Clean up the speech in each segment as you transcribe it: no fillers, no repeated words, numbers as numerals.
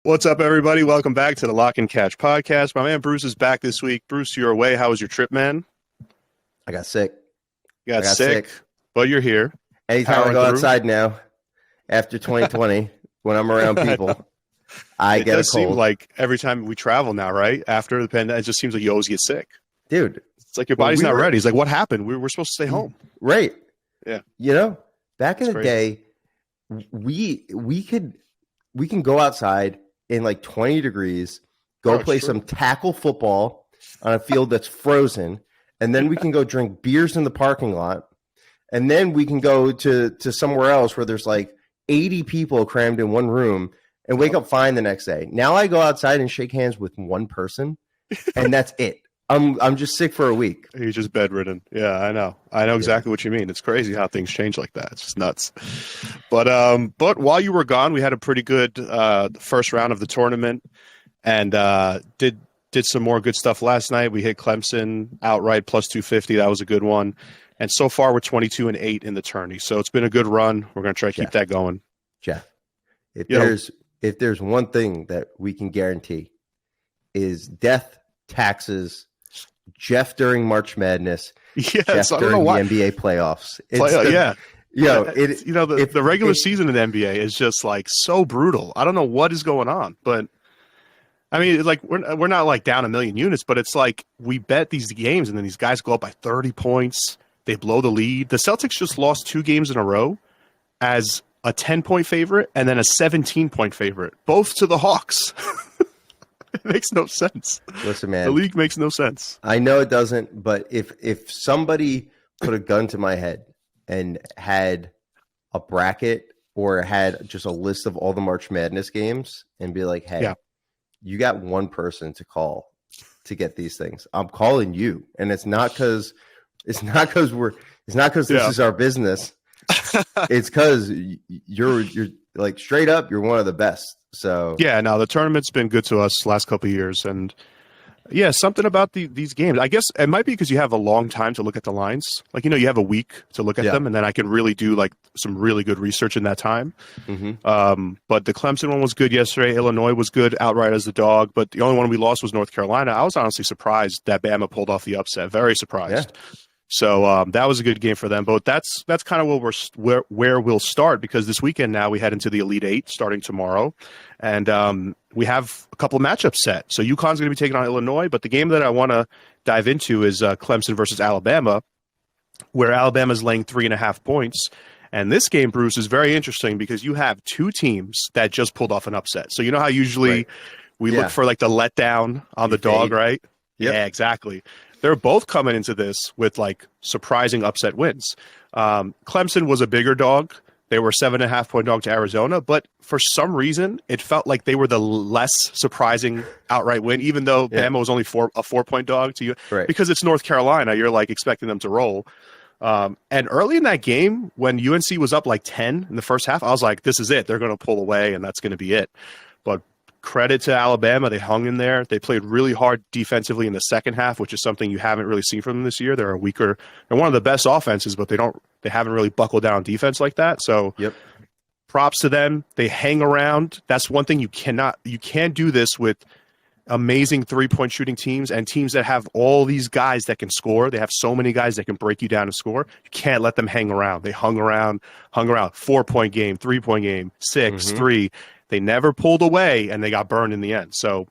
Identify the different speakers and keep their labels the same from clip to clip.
Speaker 1: What's up, everybody? Welcome back to the Lock and Catch podcast. My man Bruce is back this week. Bruce, you're away. How was your trip, man?
Speaker 2: I got sick.
Speaker 1: You got sick, but you're here.
Speaker 2: Anytime I go outside now, after 2020, when I'm around people, I get a cold. It
Speaker 1: seems like every time we travel now, right? After the pandemic, it just seems like you always get sick.
Speaker 2: Dude.
Speaker 1: It's like your body's not ready. It's like, what happened? We were supposed to stay home.
Speaker 2: Right.
Speaker 1: Yeah.
Speaker 2: You know, back in the day, we can go outside in like 20 degrees, go play some tackle football on a field that's frozen, and then we can go drink beers in the parking lot, and then we can go to somewhere else where there's like 80 people crammed in one room and wake up fine the next day. Now I go outside and shake hands with one person, and that's it. I'm just sick for a week.
Speaker 1: You're just bedridden. Yeah, I know. I know exactly what you mean. It's crazy how things change like that. It's just nuts. But while you were gone, we had a pretty good first round of the tournament, and did some more good stuff last night. We hit Clemson outright plus 250. That was a good one. And so far, we're 22-8 in the tourney. So it's been a good run. We're going to try to keep that going.
Speaker 2: Jeff, if there's one thing that we can guarantee is death, taxes, Jeff during March Madness,
Speaker 1: Jeff
Speaker 2: during the NBA playoffs.
Speaker 1: The regular season in the NBA is just like so brutal. I don't know what is going on, but I mean, like we're not like down 1 million units, but it's like we bet these games and then these guys go up by 30 points. They blow the lead. The Celtics just lost 2 games in a row as a 10-point favorite and then a 17-point favorite, both to the Hawks. It makes no sense.
Speaker 2: Listen, man.
Speaker 1: The league makes no sense.
Speaker 2: I know it doesn't, but if somebody put a gun to my head and had a bracket or had just a list of all the March Madness games and be like, hey, you got one person to call to get these things, I'm calling you. And it's not because this is our business. It's because you're like straight up, you're one of the best. So
Speaker 1: the tournament's been good to us last couple of years, and something about these games. I guess it might be because you have a long time to look at the lines. Like you have a week to look at them, and then I can really do like some really good research in that time. Mm-hmm. But the Clemson one was good yesterday. Illinois was good outright as the dog, but the only one we lost was North Carolina. I was honestly surprised that Bama pulled off the upset. Very surprised. Yeah. So that was a good game for them. But that's kind of where we'll start, because this weekend now we head into the Elite Eight starting tomorrow. And we have a couple of matchups set. So UConn's going to be taking on Illinois. But the game that I want to dive into is Clemson versus Alabama, where Alabama's laying 3.5 points. And this game, Bruce, is very interesting because you have 2 teams that just pulled off an upset. So you know how usually we look for like the letdown on the dog, right? Yep. Yeah, exactly. They're both coming into this with like surprising upset wins. Clemson was a bigger dog. They were 7.5-point dog to Arizona, but for some reason it felt like they were the less surprising outright win, even though Bama was only a 4-point dog to you, because it's North Carolina. You're like expecting them to roll. And early in that game, when UNC was up like 10 in the first half, I was like, this is it. They're going to pull away and that's going to be it. But credit to Alabama. They hung in there. They played really hard defensively in the second half, which is something you haven't really seen from them this year. They're one of the best offenses, but they haven't really buckled down defense like that. So props to them. They hang around. That's one thing you can't do this with amazing 3-point shooting teams and teams that have all these guys that can score. They have so many guys that can break you down and score. You can't let them hang around. They hung around, 4-point game, 3-point game, 6, 3. They never pulled away, and they got burned in the end. So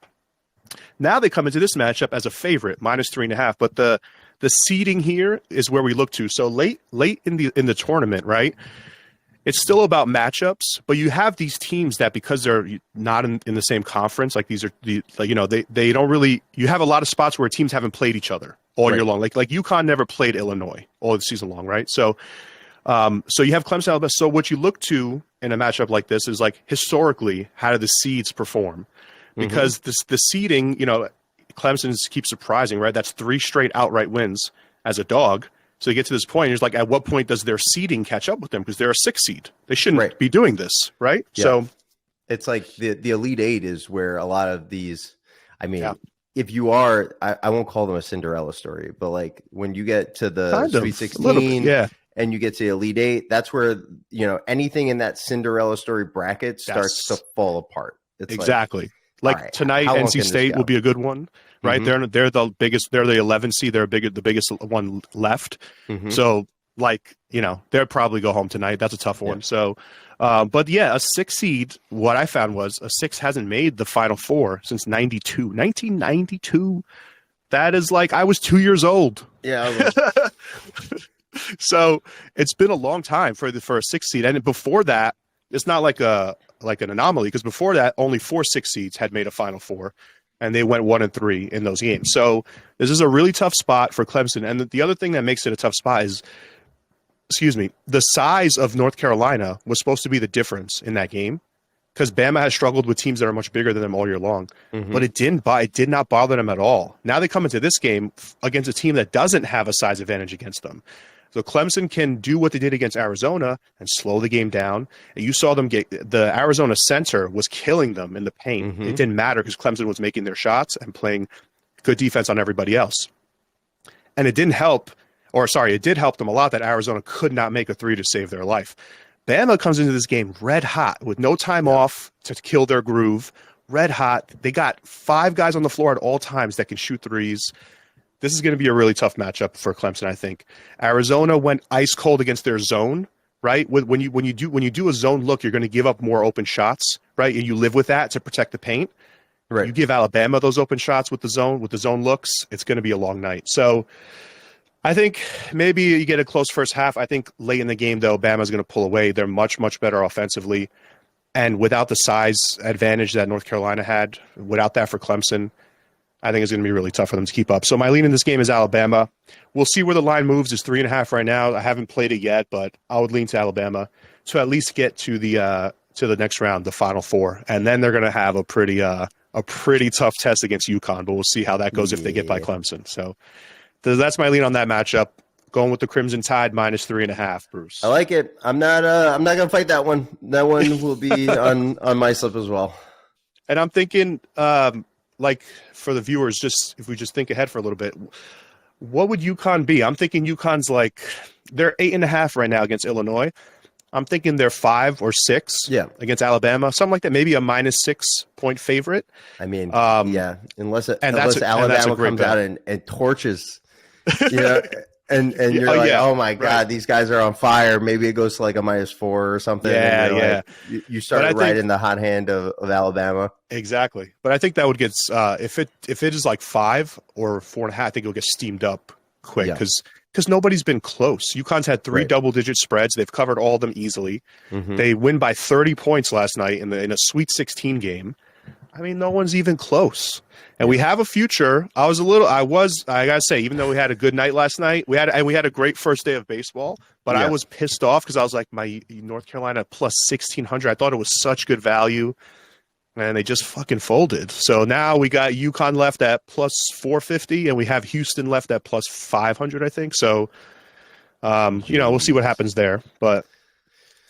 Speaker 1: now they come into this matchup as a favorite, minus 3.5. But the seeding here is where we look to. So late in the tournament, right? It's still about matchups, but you have these teams that, because they're not in the same conference, like these are they don't really. You have a lot of spots where teams haven't played each other all year long. Like UConn never played Illinois all the season long, right? So you have Clemson, Alabama. So what you look to in a matchup like this is like historically, how do the seeds perform? Because the seeding, Clemson keeps surprising, right? That's 3 straight outright wins as a dog. So you get to this point, you're just like, at what point does their seeding catch up with them? Because they're a 6 seed. They shouldn't be doing this, right?
Speaker 2: Yeah. So it's like the Elite Eight is where a lot of these, if you are, I won't call them a Cinderella story, but like when you get to the Sweet 16 and you get to the Elite Eight, that's where, anything in that Cinderella story bracket starts to fall apart. It's
Speaker 1: exactly.
Speaker 2: all
Speaker 1: Like
Speaker 2: right,
Speaker 1: tonight,
Speaker 2: how long
Speaker 1: NC
Speaker 2: can this
Speaker 1: State
Speaker 2: go?
Speaker 1: will be a good one, right? They're the biggest. They're the 11 seed. They're the biggest one left. So like they'll probably go home tonight. That's a tough one. So, but yeah, a 6 seed. What I found was a 6 hasn't made the Final Four since 1992. That is like I was 2 years old.
Speaker 2: Yeah.
Speaker 1: So it's been a long time for a 6 seed, and before that, it's not like an anomaly because before that, only 4 6 seeds had made a Final Four, and they went 1-3 in those games. So this is a really tough spot for Clemson, and the other thing that makes it a tough spot is, the size of North Carolina was supposed to be the difference in that game because Bama has struggled with teams that are much bigger than them all year long, but it did not bother them at all. Now they come into this game against a team that doesn't have a size advantage against them. So Clemson can do what they did against Arizona and slow the game down. And you saw them the Arizona center was killing them in the paint. It didn't matter because Clemson was making their shots and playing good defense on everybody else. And it did help them a lot that Arizona could not make a 3 to save their life. Bama comes into this game red hot with no time off to kill their groove. Red hot. They got 5 guys on the floor at all times that can shoot threes. This is going to be a really tough matchup for Clemson, I think. Arizona went ice cold against their zone, right? When you do a zone look, you're going to give up more open shots, right? And you live with that to protect the paint. Right. You give Alabama those open shots with the zone looks, it's going to be a long night. So I think maybe you get a close first half. I think late in the game, though, Bama's going to pull away. They're much, much better offensively. And without the size advantage that North Carolina had, without that for Clemson, I think it's going to be really tough for them to keep up. So my lean in this game is Alabama. We'll see where the line moves. It's 3.5 right now. I haven't played it yet, but I would lean to Alabama to at least get to the next round, the Final Four, and then they're going to have a pretty tough test against UConn. But we'll see how that goes if they get by Clemson. So that's my lean on that matchup. Going with the Crimson Tide minus 3.5, Bruce.
Speaker 2: I like it. I'm not going to fight that one. That one will be on my slip as well.
Speaker 1: And I'm thinking. Like for the viewers, just if we just think ahead for a little bit, what would UConn be? I'm thinking UConn's they're 8.5 right now against Illinois. I'm thinking they're 5 or 6 against Alabama, something like that. Maybe a -6 point favorite.
Speaker 2: I mean, unless Alabama comes out and torches, And you're oh my God, these guys are on fire. Maybe it goes to a -4 or something. You start right in the hot hand of Alabama.
Speaker 1: Exactly. But I think that would get if it is 5 or 4.5, I think it'll get steamed up quick because nobody's been close. UConn's had 3 double-digit spreads. They've covered all of them easily. They win by 30 points last night in a Sweet 16 game. I mean, no one's even close. And we have a future. I gotta say, even though we had a good night last night, we had a great first day of baseball, but I was pissed off because I was like, my North Carolina plus 1,600. I thought it was such good value, and they just fucking folded. So now we got UConn left at plus 450, and we have Houston left at plus 500, I think. So, we'll see what happens there, but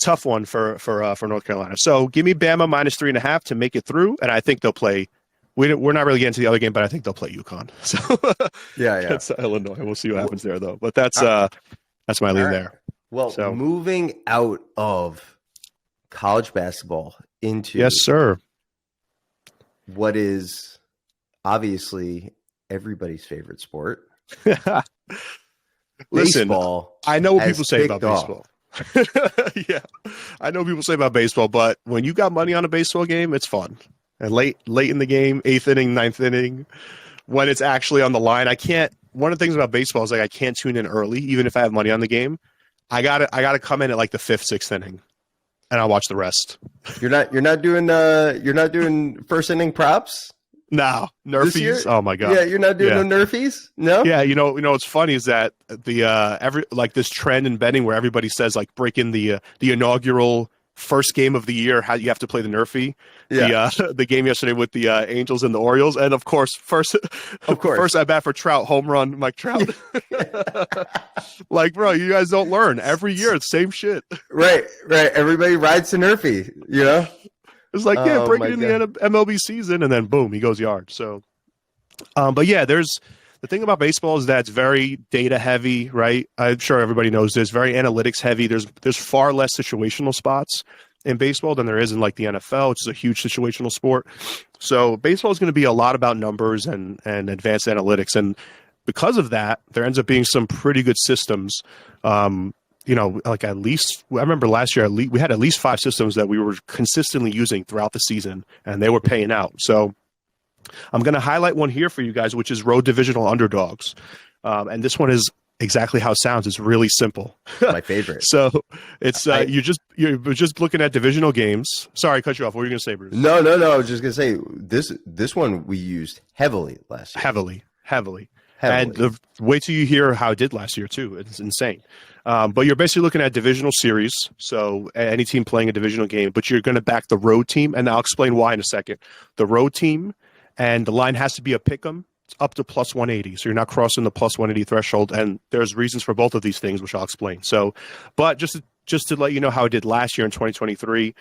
Speaker 1: tough one for North Carolina. So give me Bama minus 3.5 to make it through, and I think they'll play. We're not really getting to the other game, but I think they'll play UConn. So that's Illinois. We'll see what happens there, though. But that's my lean there.
Speaker 2: Well, moving out of college basketball into what is obviously everybody's favorite sport.
Speaker 1: Listen,
Speaker 2: baseball.
Speaker 1: I know what people say about baseball. I know people say about baseball, but when you got money on a baseball game, it's fun. And late in the game, 8th inning, 9th inning, when it's actually on the line, one of the things about baseball is I can't tune in early, even if I have money on the game. I gotta come in at the 5th, 6th inning, and I'll watch the rest.
Speaker 2: You're not doing first inning props?
Speaker 1: No, Nerfies. Oh my God.
Speaker 2: Yeah, you're not doing no Nerfies? No?
Speaker 1: Yeah, what's funny is that the this trend in betting where everybody says break in the inaugural first game of the year, how you have to play the Nerfie. The game yesterday with the Angels and the Orioles, and of course first at bat for Trout, home run, Mike Trout. Bro, you guys don't learn. Every year it's same shit. Right.
Speaker 2: Everybody rides to Nerfie,
Speaker 1: It's break it in the MLB season, and then boom, he goes yard. So, but yeah, there's the thing about baseball is that it's very data heavy, right? I'm sure everybody knows this. Very analytics heavy. There's far less situational spots in baseball than there is in like the NFL, which is a huge situational sport. So baseball is going to be a lot about numbers and advanced analytics. And because of that, there ends up being some pretty good systems. Like at least, I remember last year, we had at least 5 systems that we were consistently using throughout the season, and they were paying out. So I'm going to highlight one here for you guys, which is road divisional underdogs. And this one is exactly how it sounds. It's really simple.
Speaker 2: My favorite.
Speaker 1: So it's you're just looking at divisional games. Sorry, I cut you off. What were you going to say, Bruce?
Speaker 2: No. I was just going to say this one we used heavily last year. Heavily. And wait till you hear how it did last year too. It's insane. But you're basically looking at divisional series. So any team playing a divisional game, but you're going to back the road team. And I'll explain why in a second. The road team, and the line has to be a pick 'em. It's up to plus 180. So you're not crossing the plus 180 threshold. And there's reasons for both of these things, which I'll explain. So, but just to let you know how it did last year in 2023,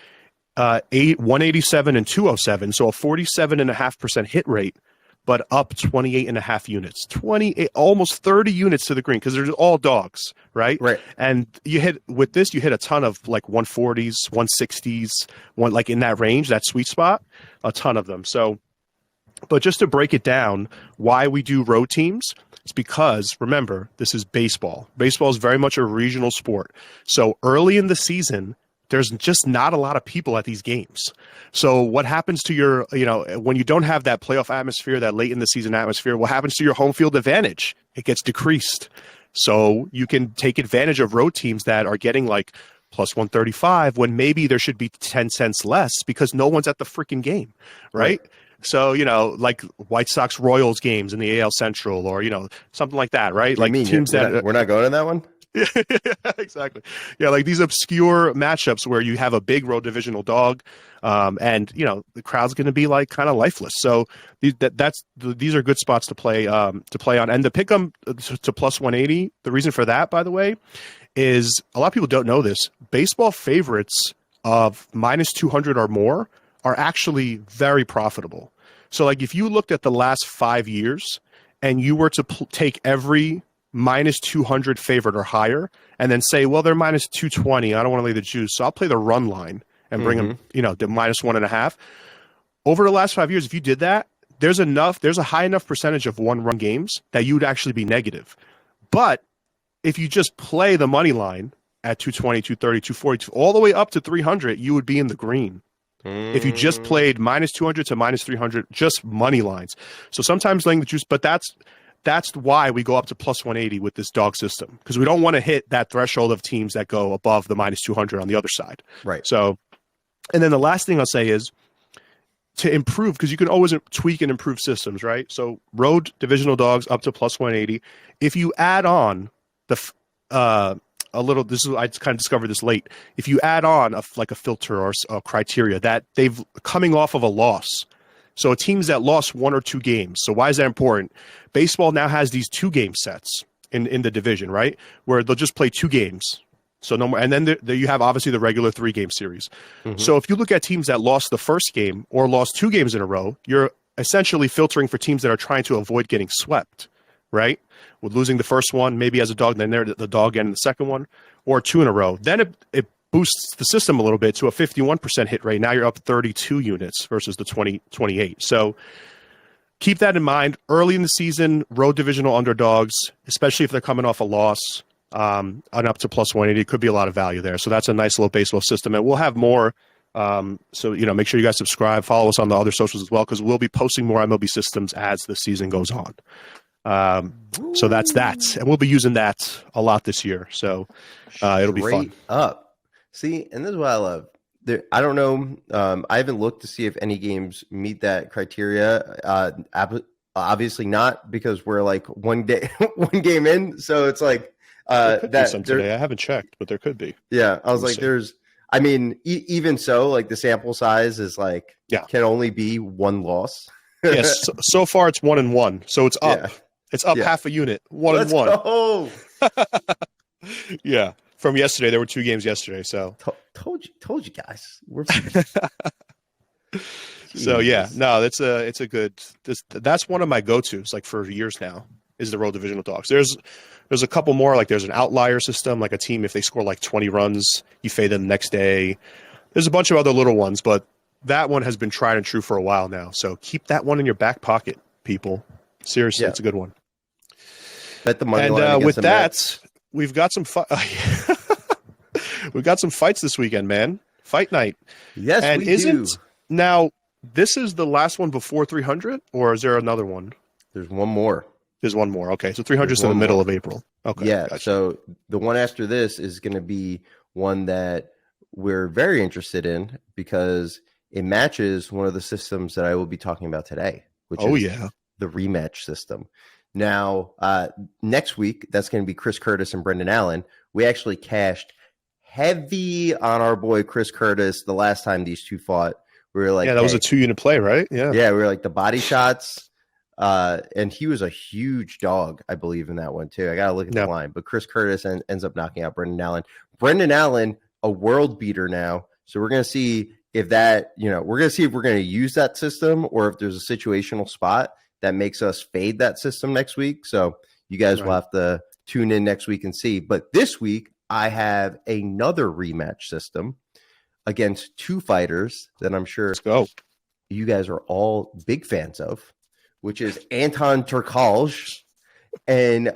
Speaker 2: 187 and 207. So a 47.5% hit rate, but up 28.5 units, 28, almost 30 units to the green, because they're all dogs, right? Right.
Speaker 1: And you hit a ton of like 140s, 160s, like in that range, that sweet spot, a ton of them. So, but just to break it down, why we do road teams, it's because, remember, this is baseball. Baseball is very much a regional sport. So early in the season, there's just not a lot of people at these games. So what happens to your, when you don't have that playoff atmosphere, that late in the season atmosphere, what happens to your home field advantage? It gets decreased. So you can take advantage of road teams that are getting like plus 135 when maybe there should be 10 cents less because no one's at the freaking game, right? So, like White Sox Royals games in the AL Central or, something like that, right? Like teams
Speaker 2: we're not going to that one?
Speaker 1: Yeah, exactly. Yeah, like these obscure matchups where you have a big road divisional dog, and the crowd's going to be like kind of lifeless. So these are good spots to play on, and to pick them to plus 180. The reason for that, by the way, is a lot of people don't know this. Baseball favorites of minus 200 or more are actually very profitable. So, like if you looked at the last 5 years and you were to take every minus 200 favorite or higher, and then say, well, they're minus 220. I don't want to lay the juice, so I'll play the run line and bring them, to minus 1.5. Over the last 5 years, if you did that, there's a high enough percentage of one-run games that you would actually be negative. But if you just play the money line at 220, 230, 240, all the way up to 300, you would be in the green. If you just played minus 200 to minus 300, just money lines. So sometimes laying the juice, but that's why we go up to plus 180 with this dog system, because we don't want to hit that threshold of teams that go above the minus 200 on the other side.
Speaker 2: Right.
Speaker 1: So, and then the last thing I'll say is to improve, because you can always tweak and improve systems, right? So road divisional dogs up to plus 180. If you add on I kind of discovered this late. If you add on a filter or a criteria that they've coming off of a loss. So teams that lost 1 or 2 games. So why is that important? Baseball now has these 2-game sets in the division, right? Where they'll just play 2 games. So no more. And then there you have obviously the regular 3-game series. Mm-hmm. So if you look at teams that lost the first game or lost 2 games in a row, you're essentially filtering for teams that are trying to avoid getting swept, right? With losing the first one, maybe as a dog, then they're the dog getting the second one, or 2 in a row. Then it boosts the system a little bit to a 51% hit rate. Now you're up 32 units versus the 28. So keep that in mind. Early in the season, road divisional underdogs, especially if they're coming off a loss, and up to plus 180, could be a lot of value there. So that's a nice little baseball system. And we'll have more. So, make sure you guys subscribe, follow us on the other socials as well, because we'll be posting more MLB systems as the season goes on. So that's that. And we'll be using that a lot this year. So it'll be fun.
Speaker 2: Up. See, and this is what I love. I don't know. I haven't looked to see if any games meet that criteria. Obviously not, because we're like one game in. So it's like
Speaker 1: that some today. I haven't checked, but there could be.
Speaker 2: Yeah, I was like, there's. I mean, even so, like the sample size is like can only be 1 loss.
Speaker 1: Yes. So far, it's 1-1. So it's up. Yeah. It's up half a unit. 1-1.
Speaker 2: Go.
Speaker 1: Yeah. From yesterday, there were 2 games yesterday. So
Speaker 2: told you guys.
Speaker 1: So yeah, no, it's a good. That's one of my go-tos, like for years now, is the road divisional dogs. There's a couple more, like there's an outlier system, like a team if they score like 20 runs, you fade them the next day. There's a bunch of other little ones, but that one has been tried and true for a while now. So keep that one in your back pocket, people. Seriously, it's a good one.
Speaker 2: Bet the money line
Speaker 1: And with
Speaker 2: the
Speaker 1: that,
Speaker 2: Mets.
Speaker 1: we've got some we've got some fights this weekend, man. Fight night.
Speaker 2: Yes,
Speaker 1: and
Speaker 2: we do.
Speaker 1: Now, this is the last one before 300, or is there another one?
Speaker 2: There's one more.
Speaker 1: There's one more. Okay, so 300 is in the middle of April. Okay,
Speaker 2: yeah.
Speaker 1: Gotcha.
Speaker 2: So the one after this is going to be one that we're very interested in because it matches one of the systems that I will be talking about today, which is the rematch system. Now, next week, that's going to be Chris Curtis and Brendan Allen. We actually cashed heavy on our boy Chris Curtis the last time these two fought. We were like,
Speaker 1: that was a 2-unit play, right?
Speaker 2: Yeah, we were like the body shots. And he was a huge dog, I believe, in that one too. I got to look at the line. But Chris Curtis ends up knocking out Brendan Allen. Brendan Allen, a world beater now. So we're going to see if that, we're going to see if we're going to use that system or if there's a situational spot that makes us fade that system next week. So you guys will have to tune in next week and see. But this week, I have another rematch system against two fighters that I'm sure you guys are all big fans of, which is Anton Turkalj and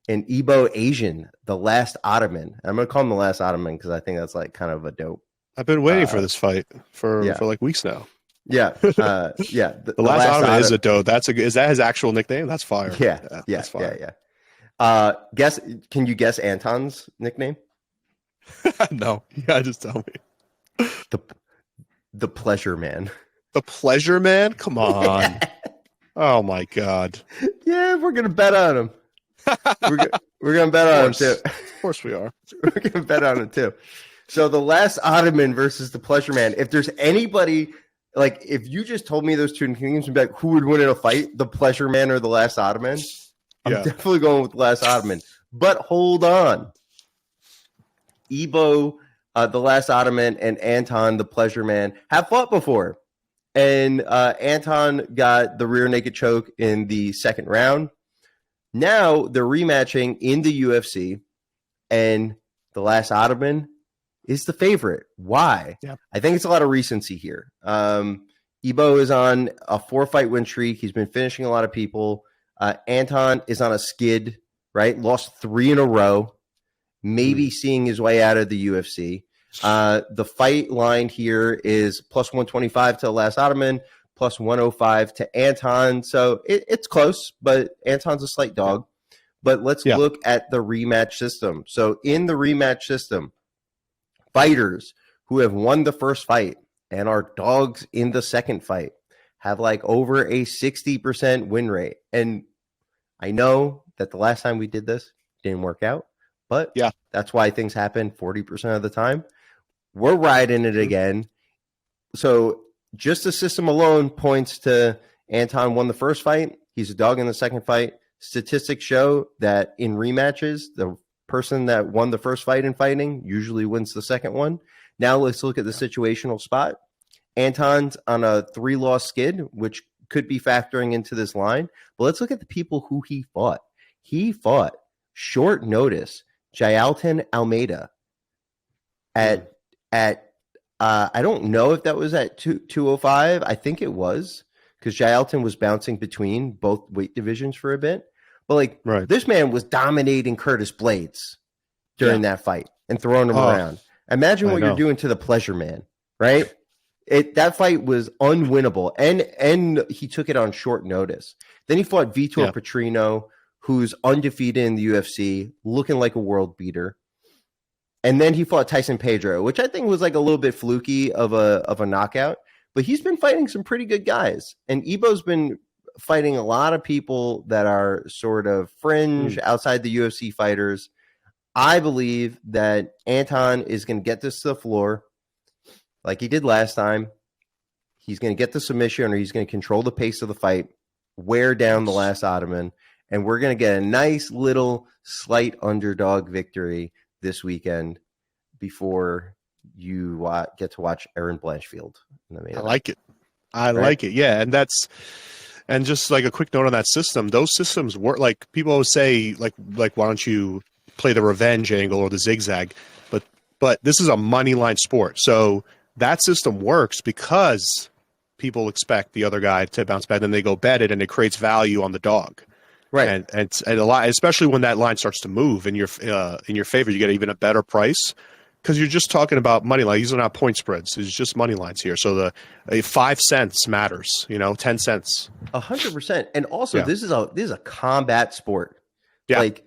Speaker 2: Ibo Asian, the Last Ottoman. I'm going to call him the Last Ottoman because I think that's like kind of a dope.
Speaker 1: I've been waiting for this fight for like weeks now.
Speaker 2: Yeah.
Speaker 1: The Last Ottoman is a dope. Is that his actual nickname? That's fire.
Speaker 2: Yeah. That's fire. Can you guess Anton's nickname?
Speaker 1: No. Yeah, just tell me.
Speaker 2: The Pleasure Man.
Speaker 1: The Pleasure Man? Come on. Yeah. Oh my God.
Speaker 2: Yeah, we're gonna bet on him. We're gonna bet on him too.
Speaker 1: Of course we are.
Speaker 2: We're gonna bet on him too. So the Last Ottoman versus the Pleasure Man. If there's anybody, like if you just told me those two names and be like, who would win in a fight, the Pleasure Man or the Last Ottoman? I'm definitely going with the Last Ottoman. But hold on. Ibo, the Last Ottoman, and Anton, the Pleasure Man, have fought before. And Anton got the rear naked choke in the second round. Now they're rematching in the UFC, and the Last Ottoman is the favorite. Why?
Speaker 1: Yeah.
Speaker 2: I think it's a lot of recency here. Ibo is on a 4-fight win streak. He's been finishing a lot of people. Anton is on a skid, right? Lost 3 in a row, maybe seeing his way out of the UFC. The fight line here is plus 125 to the Last Ottoman, plus 105 to Anton. So it's close, but Anton's a slight dog. But let's look at the rematch system. So in the rematch system, fighters who have won the first fight and are dogs in the second fight have like over a 60% win rate. And I know that the last time we did this didn't work out, but that's why things happen 40% of the time. We're riding it again. So just the system alone points to Anton won the first fight. He's a dog in the second fight. Statistics show that in rematches, the person that won the first fight in fighting usually wins the second one. Now let's look at the situational spot. Anton's on a 3-loss skid, which could be factoring into this line. But let's look at the people who he fought. He fought short notice Jailton Almeida at I don't know if that was at 205. I think it was because Jailton was bouncing between both weight divisions for a bit. But this man was dominating Curtis Blades during that fight and throwing him around. Imagine what you're doing to the Pleasure Man, right? That fight was unwinnable, and he took it on short notice. Then he fought Vitor Petrino, who's undefeated in the UFC, looking like a world beater. And then he fought Tyson Pedro, which I think was like a little bit fluky of a knockout. But he's been fighting some pretty good guys. And Ibo's been fighting a lot of people that are sort of fringe outside the UFC fighters. I believe that Anton is going to get this to the floor like he did last time. He's going to get the submission, or he's going to control the pace of the fight, wear down the Last Ottoman, and we're going to get a nice little slight underdog victory this weekend before you get to watch Aaron Blanchfield in the main event.
Speaker 1: I like it. I like it. Yeah. And just like a quick note on that system, those systems work. Like people always say, like, why don't you play the revenge angle or the zigzag? But this is a money line sport. So that system works because people expect the other guy to bounce back, then they go bet it, and it creates value on the dog.
Speaker 2: Right.
Speaker 1: And a lot, especially when that line starts to move in your favor, you get even a better price because you're just talking about money line. These are not point spreads; it's just money lines here. So the 5 cents matters, 10 cents.
Speaker 2: 100%. And also, this is a combat sport.
Speaker 1: Yeah.
Speaker 2: Like,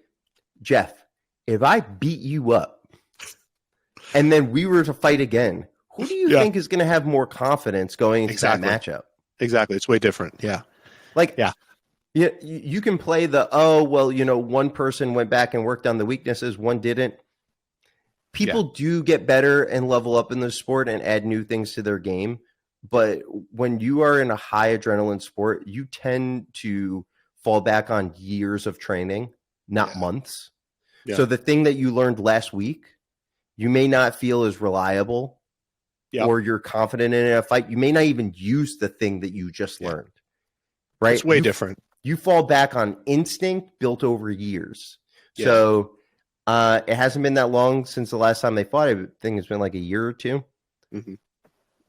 Speaker 2: Jeff, if I beat you up and then we were to fight again, who do you think is going to have more confidence going into that matchup?
Speaker 1: Exactly. It's way different. Yeah.
Speaker 2: Yeah, you can play one person went back and worked on the weaknesses, one didn't. People do get better and level up in the sport and add new things to their game. But when you are in a high adrenaline sport, you tend to fall back on years of training, not months. Yeah. So the thing that you learned last week, you may not feel as reliable or you're confident in a fight. You may not even use the thing that you just learned. Right?
Speaker 1: It's way different.
Speaker 2: You fall back on instinct built over years. Yeah. So it hasn't been that long since the last time they fought. I think it's been like a year or two. Mm-hmm.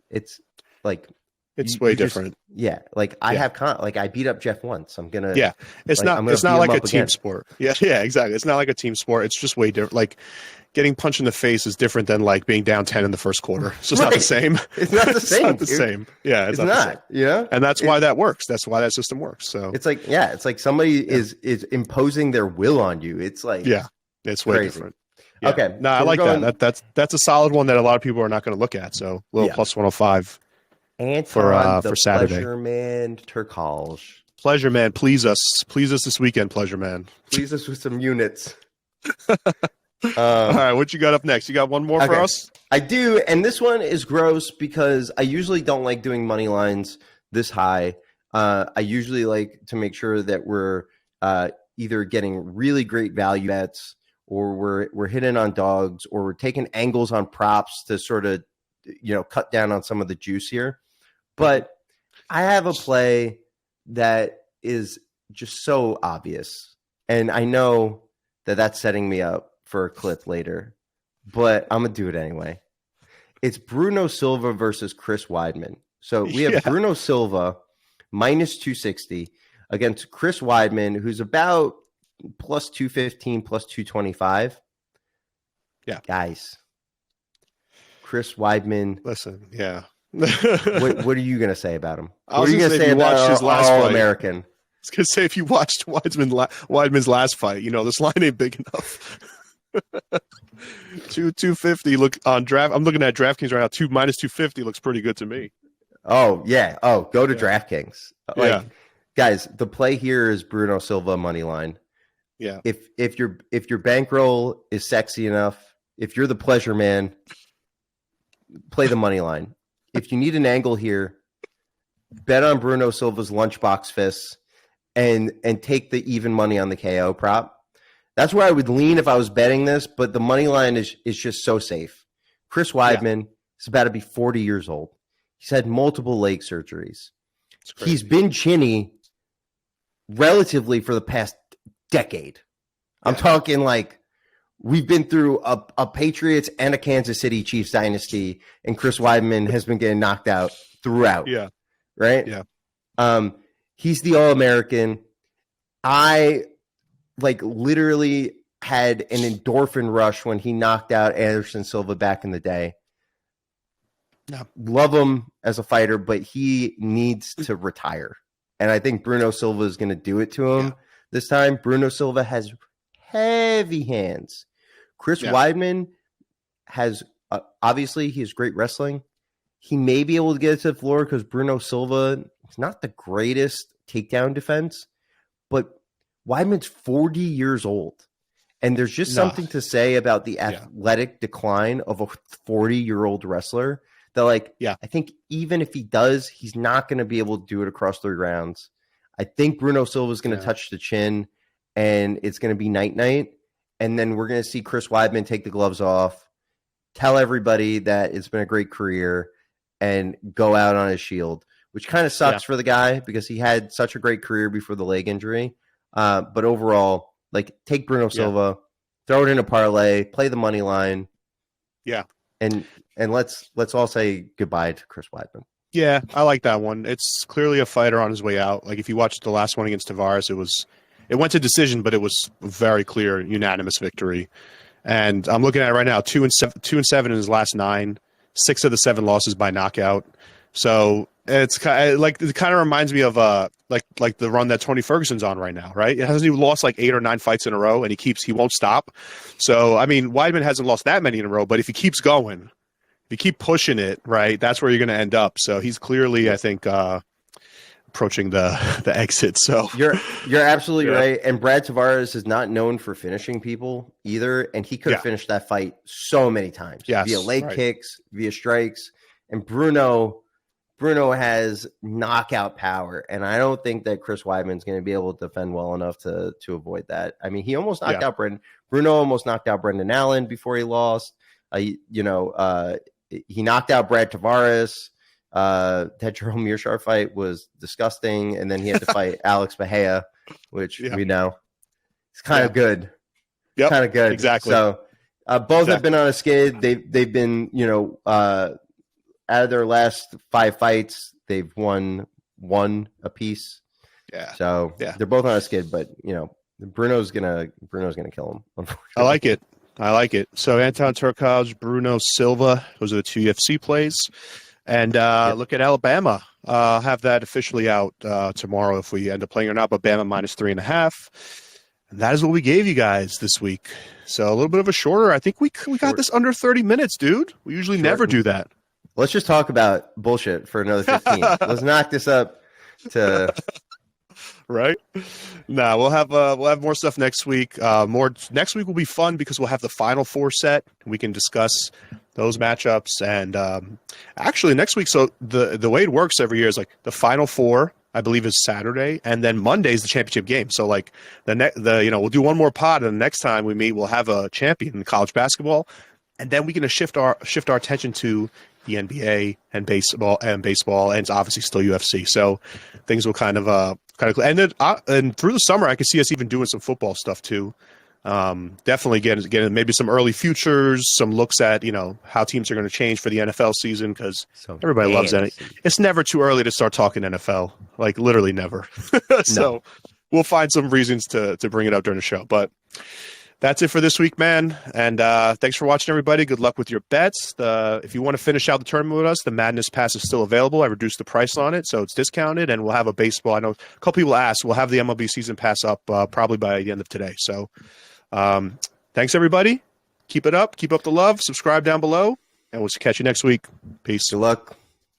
Speaker 2: It's like
Speaker 1: it's way different.
Speaker 2: I beat up Jeff once. I'm gonna.
Speaker 1: Yeah, it's not like a team sport. Yeah, exactly. It's not like a team sport. It's just way different. Like getting punched in the face is different than like being down 10 in the first quarter. It's just not the same.
Speaker 2: It's not the same.
Speaker 1: It's not the same. Yeah, it's not the same.
Speaker 2: Yeah,
Speaker 1: and that's why that works. That's why that system works. So
Speaker 2: it's like somebody is imposing their will on you. It's like
Speaker 1: it's way different. Yeah. Okay, no, I like that. That's a solid one that a lot of people are not going to look at. So little plus 105.
Speaker 2: And
Speaker 1: for Saturday.
Speaker 2: Pleasure Man Turkalj.
Speaker 1: Pleasure Man, please us this weekend, Pleasure Man.
Speaker 2: Please us with some units.
Speaker 1: All right, what you got up next? You got one more for us?
Speaker 2: I do, and this one is gross because I usually don't like doing money lines this high. I usually like to make sure that we're either getting really great value bets, or we're hitting on dogs, or we're taking angles on props to sort of cut down on some of the juice here. But I have a play that is just so obvious. And I know that that's setting me up for a clip later, but I'm going to do it anyway. It's Bruno Silva versus Chris Weidman. So we have Bruno Silva minus 260 against Chris Weidman, who's about plus 215, plus 225.
Speaker 1: Yeah.
Speaker 2: Guys, Chris Weidman.
Speaker 1: Listen,
Speaker 2: what are you going to say about him?
Speaker 1: What are you going to say about his last fight?
Speaker 2: All-American?
Speaker 1: I was going to say, if you watched Weidman's last fight, this line ain't big enough. 250 look on draft. I'm looking at DraftKings right now. Minus 250 looks pretty good to me.
Speaker 2: Oh yeah. Oh, go to DraftKings. Guys, the play here is Bruno Silva money line.
Speaker 1: Yeah.
Speaker 2: If your bankroll is sexy enough, if you're the pleasure man, play the money line. If you need an angle here, bet on Bruno Silva's lunchbox fists and take the even money on the KO prop. That's where I would lean if I was betting this, but the money line is just so safe. Chris Weidman is about to be 40 years old. He's had multiple leg surgeries. He's been chinny relatively for the past decade. I'm talking like we've been through a Patriots and a Kansas City Chiefs dynasty, and Chris Weidman has been getting knocked out throughout.
Speaker 1: Yeah.
Speaker 2: Right?
Speaker 1: Yeah.
Speaker 2: He's the All-American. I literally had an endorphin rush when he knocked out Anderson Silva back in the day.
Speaker 1: Yeah.
Speaker 2: Love him as a fighter, but he needs to retire. And I think Bruno Silva is going to do it to him this time. Bruno Silva has heavy hands. Chris Weidman has, obviously, he has great wrestling. He may be able to get it to the floor because Bruno Silva is not the greatest takedown defense, but Weidman's 40 years old. And there's just something to say about the athletic decline of a 40-year-old wrestler that, I think even if he does, he's not going to be able to do it across 3 rounds. I think Bruno Silva is going to touch the chin, and it's going to be night-night. And then we're going to see Chris Weidman take the gloves off, tell everybody that it's been a great career, and go out on his shield, which kind of sucks for the guy because he had such a great career before the leg injury. But overall, take Bruno Silva, throw it in a parlay, play the money line.
Speaker 1: Yeah.
Speaker 2: and let's all say goodbye to Chris Weidman.
Speaker 1: Yeah, I like that one. It's clearly a fighter on his way out. Like if you watched the last one against Tavares, it went to decision, but it was a very clear, unanimous victory. And I'm looking at it right now: 2-7 in his last 9, 6 of the 7 losses by knockout. So it's it kind of reminds me of like the run that Tony Ferguson's on right now, right? It hasn't even lost like 8 or 9 fights in a row, and he won't stop. So I mean, Weidman hasn't lost that many in a row, but if he keeps going, if you keep pushing it, right, that's where you're going to end up. So he's clearly, I think, approaching the exit. So
Speaker 2: you're absolutely right. And Brad Tavares is not known for finishing people either, and he could have finished that fight so many times via leg kicks, via strikes. And Bruno has knockout power, and I don't think that Chris Weidman's going to be able to defend well enough to avoid that. I mean, he almost knocked out Bruno almost knocked out Brendan Allen before he lost. He knocked out Brad Tavares. That Jerome Mearshart fight was disgusting, and then he had to fight Alex Bahia, which we know is kind of good.
Speaker 1: Yep,
Speaker 2: kind of good.
Speaker 1: Exactly.
Speaker 2: So both have been on a skid. They've been out of their last 5 fights, they've won 1 apiece.
Speaker 1: Yeah.
Speaker 2: So they're both on a skid, but Bruno's gonna kill him. Unfortunately.
Speaker 1: I like it. So Anton Turkalj, Bruno Silva, those are the 2 UFC plays. And look at Alabama. Have that officially out tomorrow if we end up playing or not. But Bama -3.5. And that is what we gave you guys this week. So a little bit of a shorter. I think we got this under 30 minutes, dude. We usually never do that.
Speaker 2: Let's just talk about bullshit for another 15. Let's knock this up to
Speaker 1: right. Nah, we'll have more stuff next week. Next week will be fun because we'll have the Final Four set. We can discuss those matchups. And actually, next week, so the way it works every year is like the Final Four, I believe, is Saturday, and then Monday is the championship game. So like we'll do one more pod, and the next time we meet, we'll have a champion in college basketball, and then we can shift our attention to the NBA and baseball, and it's obviously still UFC. So things will kind of and then and through the summer, I can see us even doing some football stuff too. Definitely getting maybe some early futures, some looks at how teams are going to change for the NFL season, because everybody loves it. It's never too early to start talking NFL, like literally never. So we'll find some reasons to bring it up during the show, but. That's it for this week, man. And thanks for watching, everybody. Good luck with your bets. If you want to finish out the tournament with us, the Madness Pass is still available. I reduced the price on it, so it's discounted. And we'll have a baseball. I know a couple people asked. We'll have the MLB season pass up probably by the end of today. So thanks, everybody. Keep it up. Keep up the love. Subscribe down below. And we'll catch you next week. Peace.
Speaker 2: Good luck.